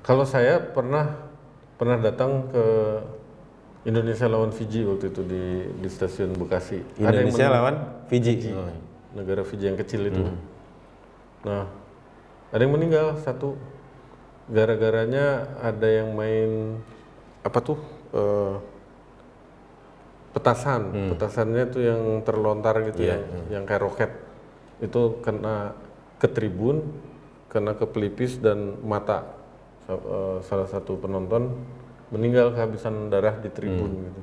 Kalau saya pernah datang ke Indonesia lawan Fiji waktu itu di stasiun Bekasi. Indonesia lawan Fiji. Fiji, Oh. negara Fiji yang kecil itu. Nah, ada yang meninggal satu. Gara-garanya ada yang main apa tuh? Petasan. Petasannya tuh yang terlontar gitu yang kayak roket. Itu kena ke tribun, kena ke pelipis dan mata. Salah satu penonton meninggal kehabisan darah di tribun gitu.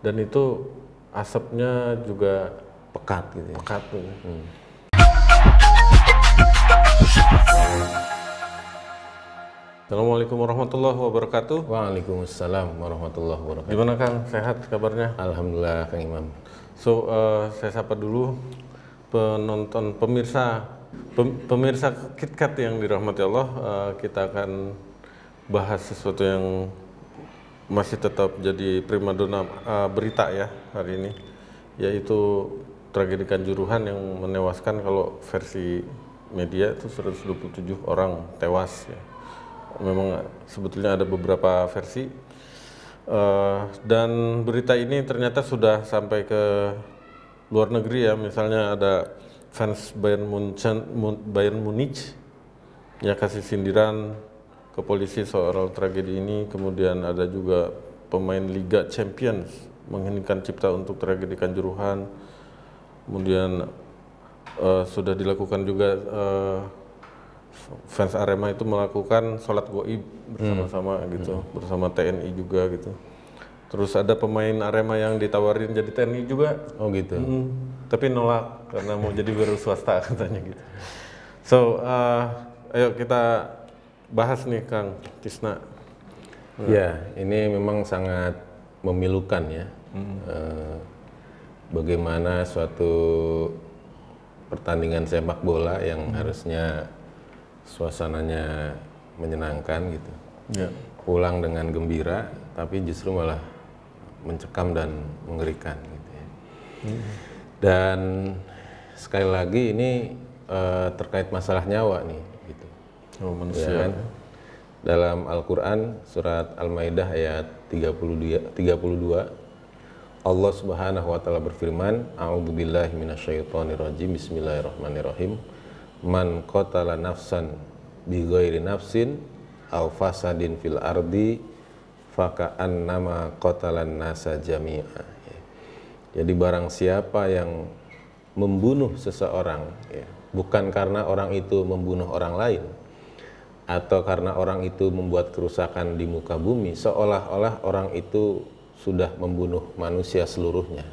Dan itu asapnya juga Pekat gitu ya. pekat tuh. Assalamualaikum warahmatullahi wabarakatuh. Waalaikumsalam warahmatullahi wabarakatuh. Gimana Kang? Sehat kabarnya? Alhamdulillah Kang Imam. So, saya sapa dulu penonton pemirsa KitKat yang dirahmati Allah. Kita akan bahas sesuatu yang masih tetap jadi primadona berita ya hari ini, yaitu tragedi Kanjuruhan yang menewaskan, kalau versi media itu 127 orang tewas ya. Memang sebetulnya ada beberapa versi, dan berita ini ternyata sudah sampai ke luar negeri ya. Misalnya ada fans Bayern Munich ya kasih sindiran ke polisi soal tragedi ini. Kemudian ada juga pemain Liga Champions mengheningkan cipta untuk tragedi Kanjuruhan. Kemudian sudah dilakukan juga, fans Arema itu melakukan sholat goib bersama-sama gitu, bersama TNI juga gitu. Terus ada pemain Arema yang ditawarin jadi TNI juga. Oh gitu. Tapi nolak karena mau jadi wira swasta katanya gitu. So, ayo kita bahas nih Kang Tisna. Ya, ini memang sangat memilukan ya. Bagaimana suatu pertandingan sepak bola yang harusnya suasananya menyenangkan gitu, pulang dengan gembira, tapi justru malah mencekam dan mengerikan gitu ya. Dan sekali lagi ini terkait masalah nyawa nih gitu. Oh, manusia. Ya kan? Dalam Al-Quran surat Al-Maidah ayat 32 Allah Subhanahu wa taala berfirman, A'udzubillahi minasyaitonirrajim, bismillahirrahmanirrahim. Man qatala nafsan bi ghairi nafsin aw fasadin fil ardi faka'annama qatalan nasa jami'a. Jadi barang siapa yang membunuh seseorang ya, bukan karena orang itu membunuh orang lain atau karena orang itu membuat kerusakan di muka bumi, seolah-olah orang itu sudah membunuh manusia seluruhnya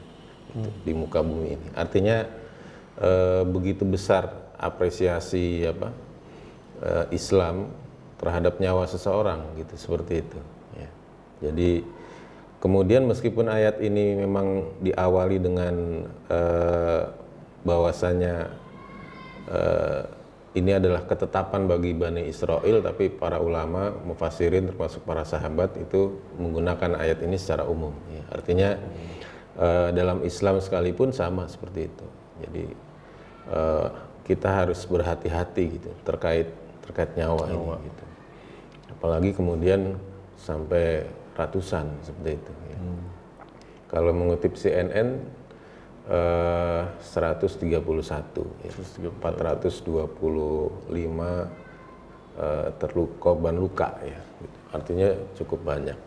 gitu, di muka bumi ini. Artinya begitu besar apresiasi Islam terhadap nyawa seseorang gitu, seperti itu ya. Jadi kemudian meskipun ayat ini memang diawali dengan bahwasanya ini adalah ketetapan bagi Bani Israel, tapi para ulama, mufassirin termasuk para sahabat itu menggunakan ayat ini secara umum ya. Artinya dalam Islam sekalipun sama seperti itu. Jadi kita harus berhati-hati gitu terkait nyawa ini gitu. Apalagi kemudian sampai ratusan seperti itu ya. Kalau mengutip CNN 131 ya. 425 korban luka ya gitu. Artinya cukup banyak.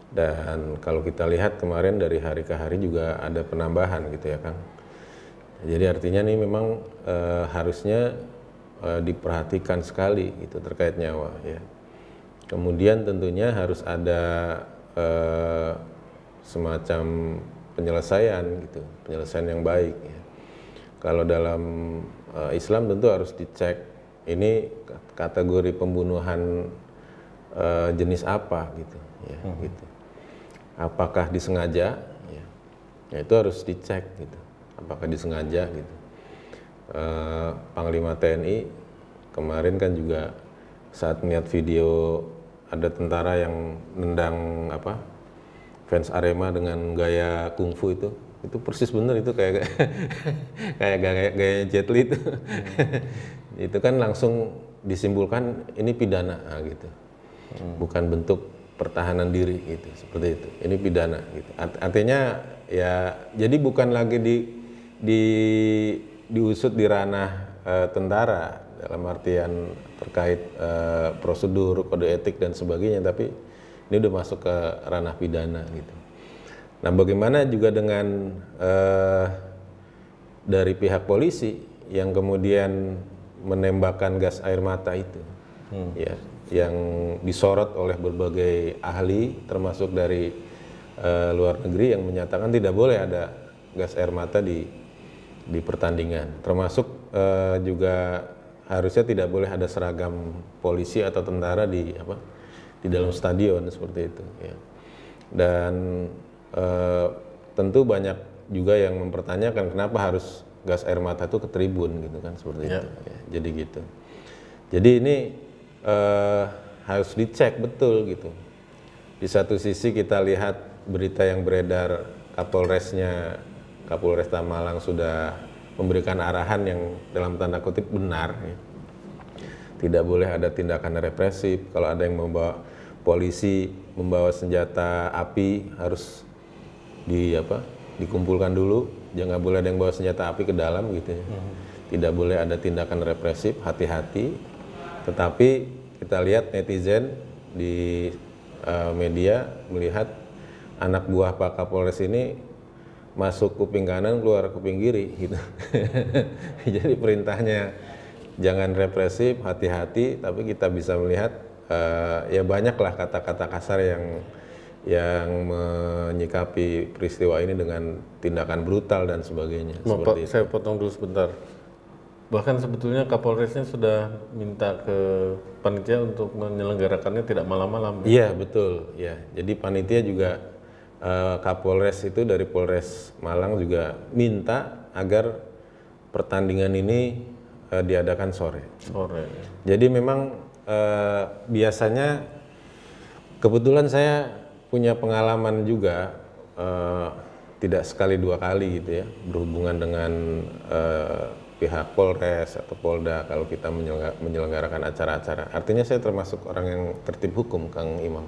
Dan kalau kita lihat kemarin dari hari ke hari juga ada penambahan gitu ya Kang. Jadi artinya nih memang harusnya diperhatikan sekali gitu terkait nyawa ya. Kemudian tentunya harus ada semacam penyelesaian gitu, penyelesaian yang baik ya. Kalau dalam Islam tentu harus dicek ini kategori pembunuhan jenis apa gitu ya, gitu. Apakah disengaja ya. Ya itu harus dicek gitu. Apakah disengaja gitu. Panglima TNI kemarin kan juga saat melihat video ada tentara yang nendang fans Arema dengan gaya kungfu itu persis bener itu kayak gaya Jet Li itu. Itu kan langsung disimpulkan ini pidana gitu. Bukan bentuk pertahanan diri gitu, seperti itu. Ini pidana gitu. Artinya ya jadi bukan lagi diusut di ranah tentara dalam artian terkait prosedur, kode etik dan sebagainya, tapi ini udah masuk ke ranah pidana gitu. Nah, bagaimana juga dengan dari pihak polisi yang kemudian menembakkan gas air mata itu, ya, yang disorot oleh berbagai ahli, termasuk dari luar negeri yang menyatakan tidak boleh ada gas air mata di pertandingan, termasuk juga harusnya tidak boleh ada seragam polisi atau tentara di dalam stadion seperti itu. Ya. Dan tentu banyak juga yang mempertanyakan kenapa harus gas air mata itu ke tribun gitu kan, seperti itu. Ya, jadi gitu. Jadi ini harus dicek betul gitu. Di satu sisi kita lihat berita yang beredar Kapolresta Malang sudah memberikan arahan yang dalam tanda kutip benar. Ya. Tidak boleh ada tindakan represif. Kalau ada yang polisi membawa senjata api harus dikumpulkan dulu, jangan boleh ada yang bawa senjata api ke dalam gitu ya. Tidak boleh ada tindakan represif, hati-hati. Tetapi kita lihat netizen di media melihat anak buah Pak Kapolres ini masuk kuping kanan, keluar kuping kiri gitu. Jadi perintahnya jangan represif, hati-hati, tapi kita bisa melihat ya banyaklah kata-kata kasar yang menyikapi peristiwa ini dengan tindakan brutal dan sebagainya. Saya potong dulu sebentar. Bahkan sebetulnya Kapolresnya sudah minta ke panitia untuk menyelenggarakannya tidak malam-malam. Iya betul. Ya, jadi panitia juga Kapolres itu dari Polres Malang juga minta agar pertandingan ini diadakan sore. Jadi memang biasanya kebetulan saya punya pengalaman juga tidak sekali dua kali gitu ya berhubungan dengan pihak Polres atau Polda kalau kita menyelenggarakan acara-acara. Artinya saya termasuk orang yang tertib hukum, Kang Imam.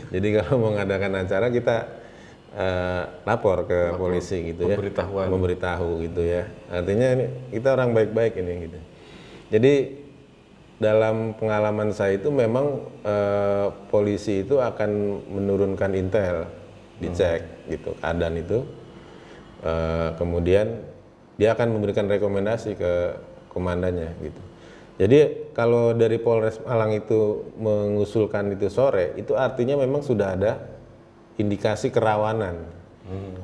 Jadi kalau mau mengadakan acara kita lapor ke polisi gitu ya, memberitahu gitu ya. Artinya ini kita orang baik-baik ini gitu. Jadi dalam pengalaman saya itu memang polisi itu akan menurunkan intel, dicek gitu keadaan itu, kemudian dia akan memberikan rekomendasi ke komandannya gitu. Jadi kalau dari Polres Malang itu mengusulkan itu sore, itu artinya memang sudah ada indikasi kerawanan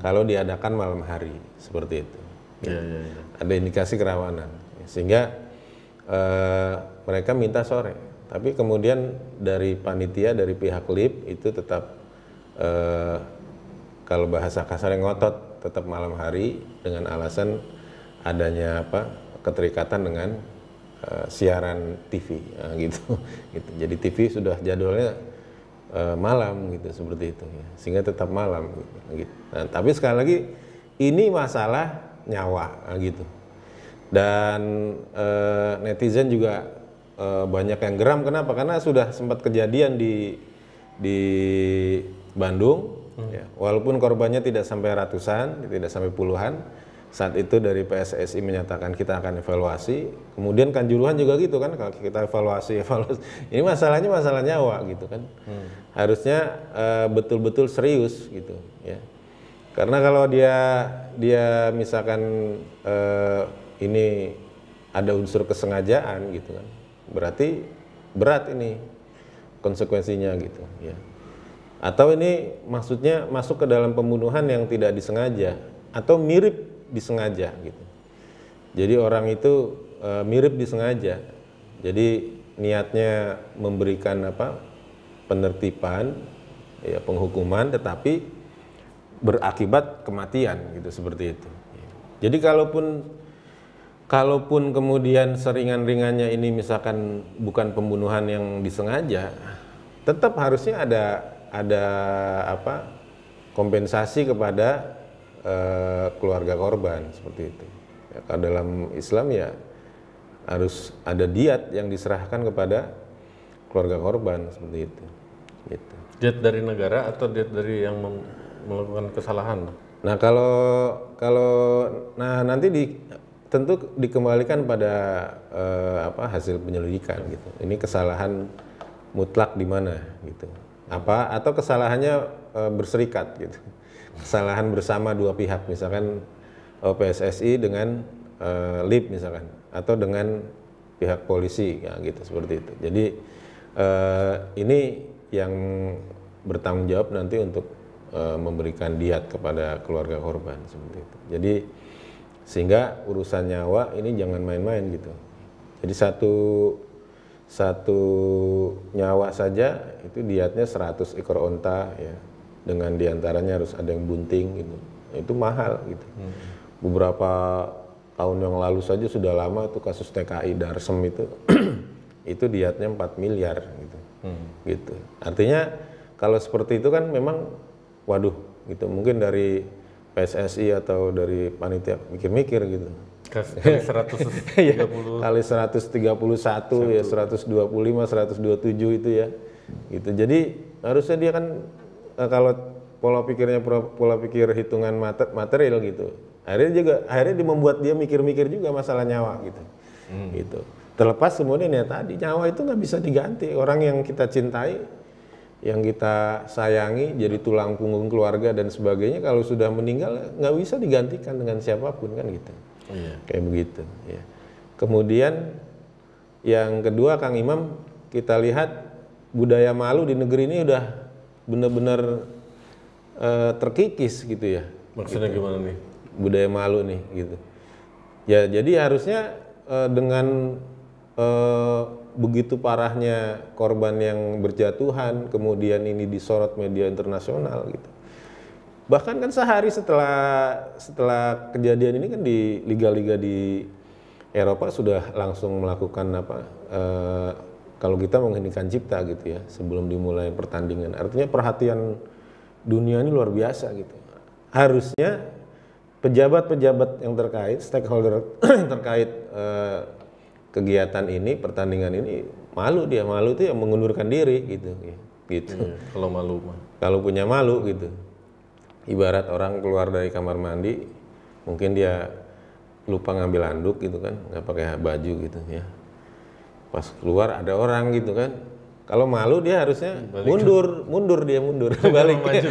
kalau diadakan malam hari seperti itu. Gitu. Ada indikasi kerawanan, sehingga mereka minta sore. Tapi kemudian dari panitia, dari pihak LIP itu tetap kalau bahasa kasarnya ngotot tetap malam hari dengan alasan adanya keterikatan dengan siaran TV gitu. Jadi TV sudah jadwalnya malam gitu seperti itu ya. Sehingga tetap malam gitu. Nah, tapi sekali lagi ini masalah nyawa gitu. Dan netizen juga banyak yang geram. Kenapa? Karena sudah sempat kejadian di Bandung ya. Walaupun korbannya tidak sampai ratusan, tidak sampai puluhan. Saat itu dari PSSI menyatakan kita akan evaluasi, kemudian Kanjuruhan juga gitu kan, kalau kita evaluasi. Ini masalahnya masalah nyawa gitu kan. Harusnya betul-betul serius gitu ya. Karena kalau dia misalkan ini ada unsur kesengajaan gitu kan, berarti berat ini konsekuensinya gitu ya. Atau ini maksudnya masuk ke dalam pembunuhan yang tidak disengaja atau mirip disengaja gitu. Jadi orang itu mirip disengaja. Jadi niatnya memberikan penertiban, ya, penghukuman, tetapi berakibat kematian gitu seperti itu. Jadi kalaupun kemudian seringan-ringannya ini misalkan bukan pembunuhan yang disengaja, tetap harusnya ada kompensasi kepada keluarga korban seperti itu. Ya, kalau dalam Islam ya harus ada diat yang diserahkan kepada keluarga korban seperti itu. Gitu. Diat dari negara atau diat dari yang melakukan kesalahan? Nah nah nanti tentu dikembalikan pada hasil penyelidikan gitu. Ini kesalahan mutlak di mana gitu. Atau kesalahannya berserikat gitu. Kesalahan bersama dua pihak, misalkan PSSI dengan LIP misalkan, atau dengan pihak polisi ya gitu, seperti itu. Jadi ini yang bertanggung jawab nanti untuk memberikan diat kepada keluarga korban seperti itu. Jadi sehingga urusan nyawa ini jangan main-main gitu. Jadi satu nyawa saja itu diatnya 100 ekor onta ya, dengan diantaranya harus ada yang bunting gitu. Itu mahal gitu. Beberapa tahun yang lalu saja sudah lama tuh kasus TKI Darsem itu itu diatnya 4 miliar gitu. Gitu. Artinya kalau seperti itu kan memang waduh gitu, mungkin dari PSSI atau dari panitia mikir-mikir gitu. Kali 130 kali 131 ya, 125, 127 itu ya. Gitu. Jadi harusnya dia kan kalau pola pikir hitungan material gitu. Akhirnya dia membuat dia mikir-mikir juga masalah nyawa gitu. Gitu. Terlepas kemudian ya tadi nyawa itu nggak bisa diganti. Orang yang kita cintai, yang kita sayangi, jadi tulang punggung keluarga dan sebagainya, kalau sudah meninggal nggak bisa digantikan dengan siapapun kan gitu. Kayak begitu ya. Kemudian yang kedua Kang Imam, kita lihat budaya malu di negeri ini udah benar-benar terkikis gitu ya. Maksudnya gitu. Gimana nih? Budaya malu nih gitu. Ya jadi harusnya dengan begitu parahnya korban yang berjatuhan, kemudian ini disorot media internasional gitu. Bahkan kan sehari setelah kejadian ini kan di liga-liga di Eropa sudah langsung melakukan kalau kita menghentikan cipta gitu ya sebelum dimulai pertandingan. Artinya perhatian dunia ini luar biasa gitu. Harusnya pejabat-pejabat yang terkait, stakeholder terkait kegiatan ini, pertandingan ini malu itu ya mengundurkan diri gitu. Kalau malu mah. Kalau punya malu gitu. Ibarat orang keluar dari kamar mandi, mungkin dia lupa ngambil handuk gitu kan, nggak pakai baju gitu ya. Pas keluar ada orang gitu kan. Kalau malu dia harusnya mundur balik. Maju.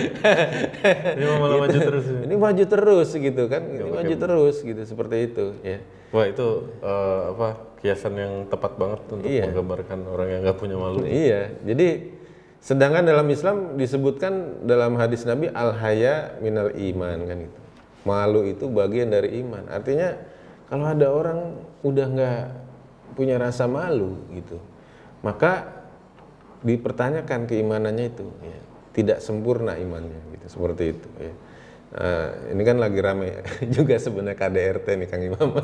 Ini malah gitu. maju terus. Ini maju terus gitu kan. Ini maju terus gitu, seperti itu ya. Wah itu kiasan yang tepat banget untuk menggambarkan orang yang nggak punya malu. Iya, jadi sedangkan dalam Islam disebutkan dalam hadis Nabi al-haya minal iman kan gitu. Malu itu bagian dari iman. Artinya kalau ada orang udah nggak punya rasa malu gitu, maka dipertanyakan keimanannya itu ya. Tidak sempurna imannya gitu, seperti itu ya. Ini kan lagi rame juga sebenarnya KDRT nih Kang Imam.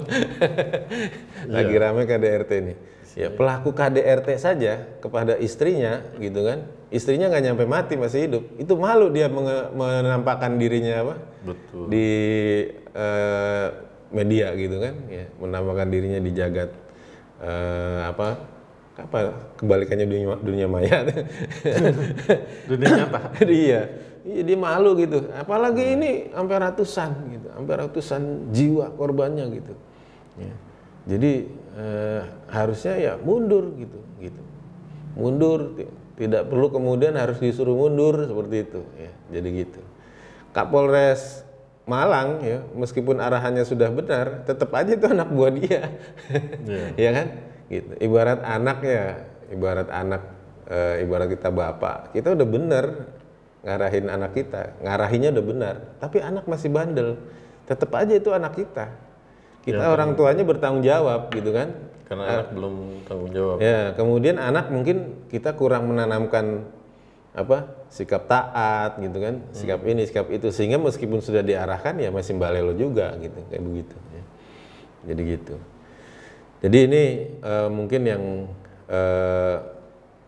Lagi rame KDRT nih. Ya, pelaku KDRT saja kepada istrinya gitu kan. Istrinya nggak nyampe mati, masih hidup. Itu malu dia menampakkan dirinya Betul. di media gitu kan. Ya, menampakkan dirinya di jagat kebalikannya dunia maya. Dunia nyata. Iya, dia malu gitu. Apalagi ini sampai ratusan jiwa korbannya gitu. Ya. Jadi harusnya ya mundur gitu. Mundur, tidak perlu kemudian harus disuruh mundur seperti itu. Ya. Jadi gitu. Kapolres Malang ya, meskipun arahannya sudah benar, tetap aja itu anak buah dia, ya kan? Gitu. Ibarat kita bapak, kita udah bener ngarahin anak kita, ngarahinnya udah benar, tapi anak masih bandel, tetap aja itu anak kita. Kita orang tuanya bertanggung jawab gitu kan? Karena anak belum tanggung jawab. Ya, kemudian anak mungkin kita kurang menanamkan sikap taat gitu kan, sikap ini, sikap itu, sehingga meskipun sudah diarahkan ya masih balelo juga gitu, kayak begitu. Ya. Jadi gitu. Jadi ini mungkin yang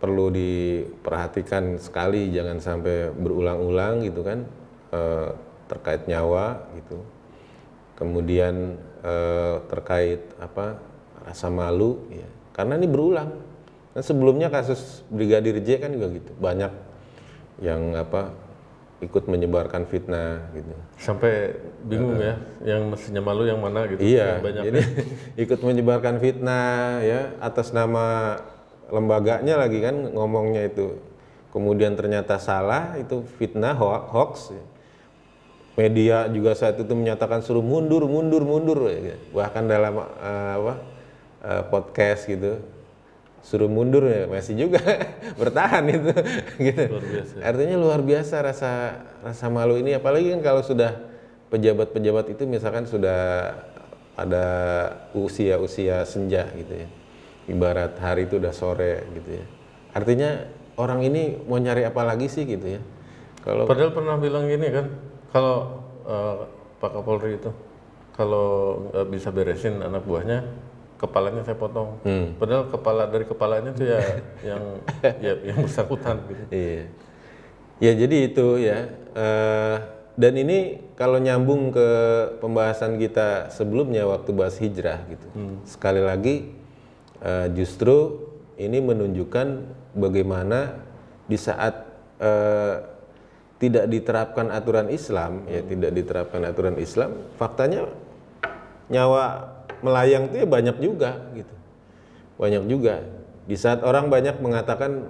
perlu diperhatikan sekali, jangan sampai berulang-ulang gitu kan, terkait nyawa gitu. Kemudian terkait rasa malu, ya. Karena ini berulang. Dan sebelumnya kasus Brigadir J kan juga gitu, banyak yang ikut menyebarkan fitnah gitu. Sampai bingung ya, yang mestinya malu yang mana gitu. Iya, Banyak. jadi ikut menyebarkan fitnah ya atas nama lembaganya lagi kan ngomongnya itu. Kemudian ternyata salah, itu fitnah, hoax. Media juga saat itu menyatakan suruh mundur. Ya. Bahkan dalam podcast gitu, suruh mundur ya masih juga bertahan itu. Gitu. Luar biasa. Artinya luar biasa rasa malu ini, apalagi kan kalau sudah pejabat-pejabat itu misalkan sudah ada usia senja gitu ya. Ibarat hari itu udah sore gitu ya. Artinya orang ini mau nyari apa lagi sih gitu ya. Padahal pernah bilang gini kan, kalau Pak Kapolri itu kalau nggak bisa beresin anak buahnya, kepalanya saya potong. Padahal dari kepalanya itu ya yang bersangkutan gitu. Iya. Ya jadi itu ya. Dan ini kalau nyambung ke pembahasan kita sebelumnya waktu bahas hijrah gitu. Sekali lagi justru ini menunjukkan bagaimana di saat tidak diterapkan aturan Islam, faktanya nyawa melayang itu ya banyak juga gitu. Banyak juga. Di saat orang banyak mengatakan,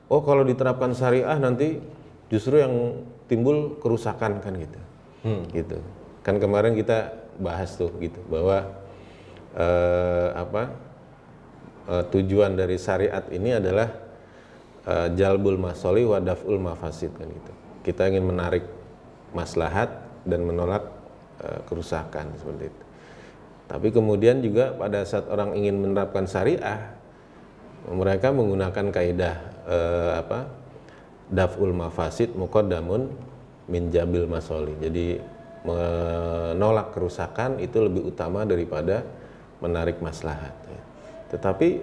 oh kalau diterapkan syariah nanti justru yang timbul kerusakan kan gitu. Gitu. Kan kemarin kita bahas tuh gitu bahwa tujuan dari syariat ini adalah jalbul masoli wa daf'ul mafasid kan gitu. Kita ingin menarik maslahat dan menolak kerusakan seperti itu. Tapi kemudian juga pada saat orang ingin menerapkan syariah, mereka menggunakan kaidah daf'ul mafasid muqaddamun min jabil masoli. Jadi menolak kerusakan itu lebih utama daripada menarik maslahat ya. Tetapi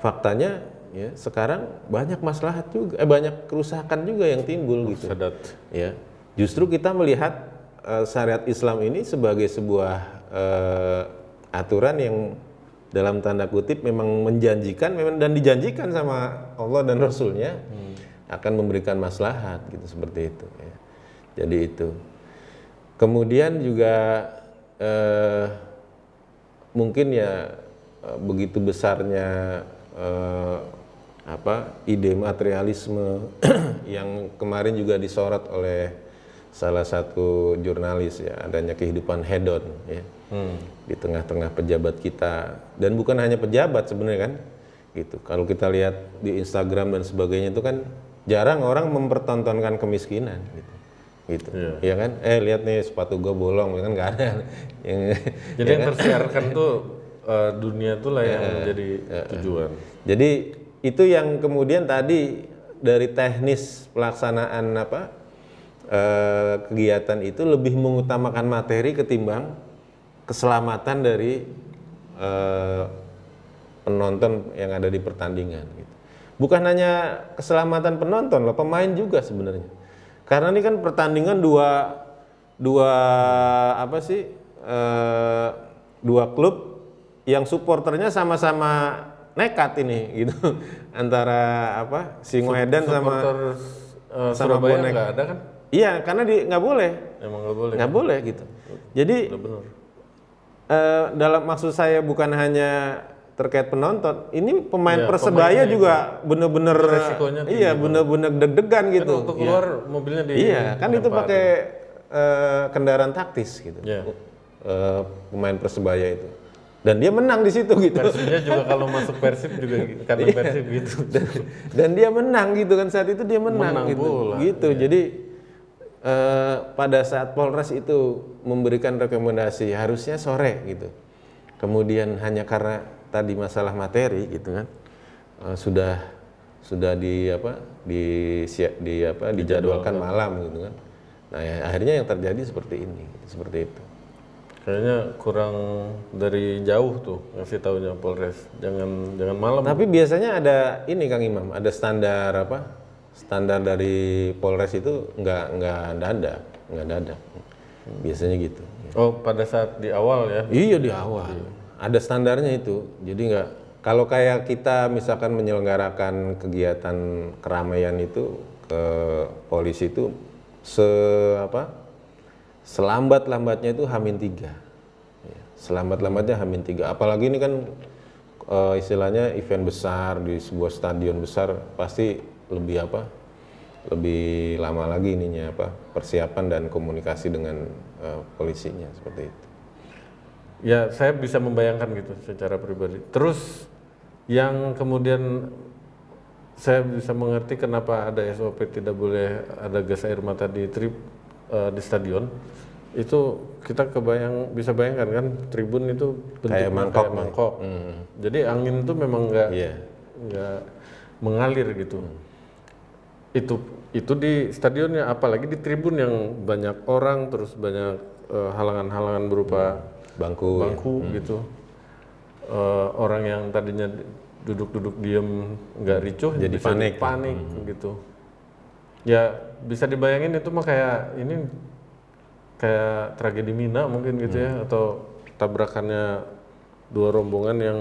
faktanya ya sekarang banyak maslahat juga, banyak kerusakan juga yang timbul gitu. Ya, justru kita melihat syariat Islam ini sebagai sebuah aturan yang dalam tanda kutip memang menjanjikan, dan dijanjikan sama Allah dan Rasulnya akan memberikan maslahat gitu, seperti itu. Ya. Jadi itu. Kemudian juga mungkin ya begitu besarnya ide materialisme yang kemarin juga disorot oleh salah satu jurnalis ya, adanya kehidupan hedon ya di tengah-tengah pejabat kita, dan bukan hanya pejabat sebenarnya kan gitu. Kalau kita lihat di Instagram dan sebagainya itu kan jarang orang mempertontonkan kemiskinan gitu. Ya kan, lihat nih sepatu gue bolong kan, nggak ada yang jadi yang tersiarkan tuh dunia tuh lah yang menjadi tujuan. Jadi itu yang kemudian tadi dari teknis pelaksanaan kegiatan itu lebih mengutamakan materi ketimbang keselamatan dari penonton yang ada di pertandingan gitu. Bukan hanya keselamatan penonton loh, pemain juga sebenarnya. Karena ini kan pertandingan dua klub yang supporternya sama-sama nekat ini gitu. Antara Singoedan sama Surabaya bonek. nggak ada kan? Iya, karena nggak boleh. Emang nggak boleh. Nggak boleh gitu. Jadi dalam maksud saya bukan hanya terkait penonton, ini pemain Persebaya juga bener-bener bener-bener deg-degan gitu. Waktu keluar mobilnya di kan itu pakai kendaraan taktis gitu. Pemain Persebaya itu. Dan dia menang di situ gitu. Persibnya juga kalau masuk Persib juga karena Persib gitu. Dan dia menang gitu kan, saat itu dia menang gitu. Bola. Gitu. Jadi pada saat Polres itu memberikan rekomendasi harusnya sore gitu. Kemudian hanya karena tadi masalah materi gitu kan, sudah dijadwalkan malam gitu kan. Nah ya, akhirnya yang terjadi seperti ini, seperti itu. Kayaknya kurang dari jauh tuh ngasih taunya Polres, jangan malam. Tapi biasanya ada ini Kang Imam, ada standar dari Polres itu nggak ada. Biasanya gitu. Oh, pada saat di awal ya? Iya, di awal. ada standarnya itu. Jadi nggak, kalau kayak kita misalkan menyelenggarakan kegiatan keramaian itu ke polisi itu selambat-lambatnya itu H-3. Ya, selambat-lambatnya H-3. Apalagi ini kan istilahnya event besar di sebuah stadion besar, pasti lebih lama lagi ininya persiapan dan komunikasi dengan polisinya seperti itu. Ya, saya bisa membayangkan gitu secara pribadi. Terus yang kemudian saya bisa mengerti kenapa ada SOP tidak boleh ada gas air mata di stadion. Itu kita bisa bayangkan kan, tribun itu bentuknya kayak mangkok. Jadi angin itu memang nggak mengalir gitu. Itu di stadionnya, apalagi di tribun yang banyak orang, terus banyak halangan-halangan berupa bangku gitu. Orang yang tadinya duduk-duduk diem nggak ricuh jadi panik gitu. Ya bisa dibayangin itu mah kayak tragedi Mina mungkin gitu ya, atau tabrakannya dua rombongan yang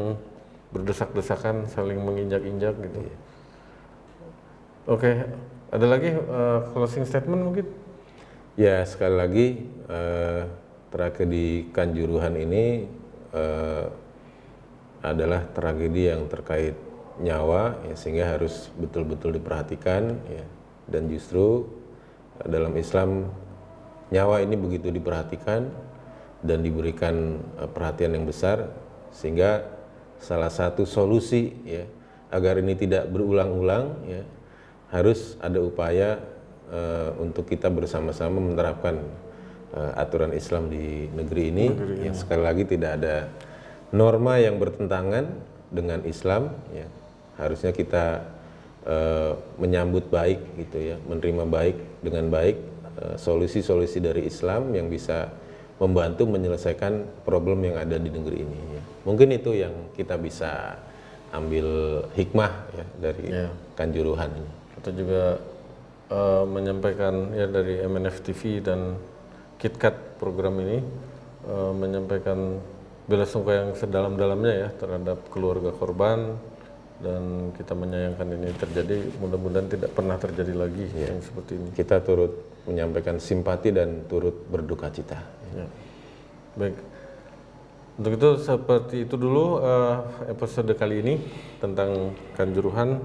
berdesak-desakan saling menginjak-injak gitu. Oke, ada lagi closing statement mungkin? Ya, sekali lagi tragedi Kanjuruhan ini adalah tragedi yang terkait nyawa, ya, sehingga harus betul-betul diperhatikan, ya. Dan justru dalam Islam nyawa ini begitu diperhatikan dan diberikan perhatian yang besar, sehingga salah satu solusi, ya, agar ini tidak berulang-ulang, ya, harus ada upaya untuk kita bersama-sama menerapkan aturan Islam di negeri ini. Yang sekali lagi tidak ada norma yang bertentangan dengan Islam, ya. Harusnya kita menyambut baik gitu ya, menerima baik dengan baik solusi-solusi dari Islam yang bisa membantu menyelesaikan problem yang ada di negeri ini, ya. Mungkin itu yang kita bisa ambil hikmah, ya, dari Kanjuruhan ini. Kita juga menyampaikan ya dari MNF TV dan KitKat program ini menyampaikan bela sungkawa yang sedalam-dalamnya ya terhadap keluarga korban, dan kita menyayangkan ini terjadi, mudah-mudahan tidak pernah terjadi lagi yang seperti ini. Kita turut menyampaikan simpati dan turut berduka cita. Ya. Baik, untuk itu seperti itu dulu episode kali ini tentang Kanjuruhan.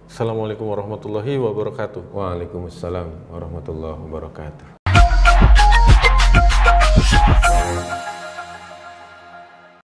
Assalamualaikum warahmatullahi wabarakatuh. Waalaikumsalam warahmatullahi wabarakatuh.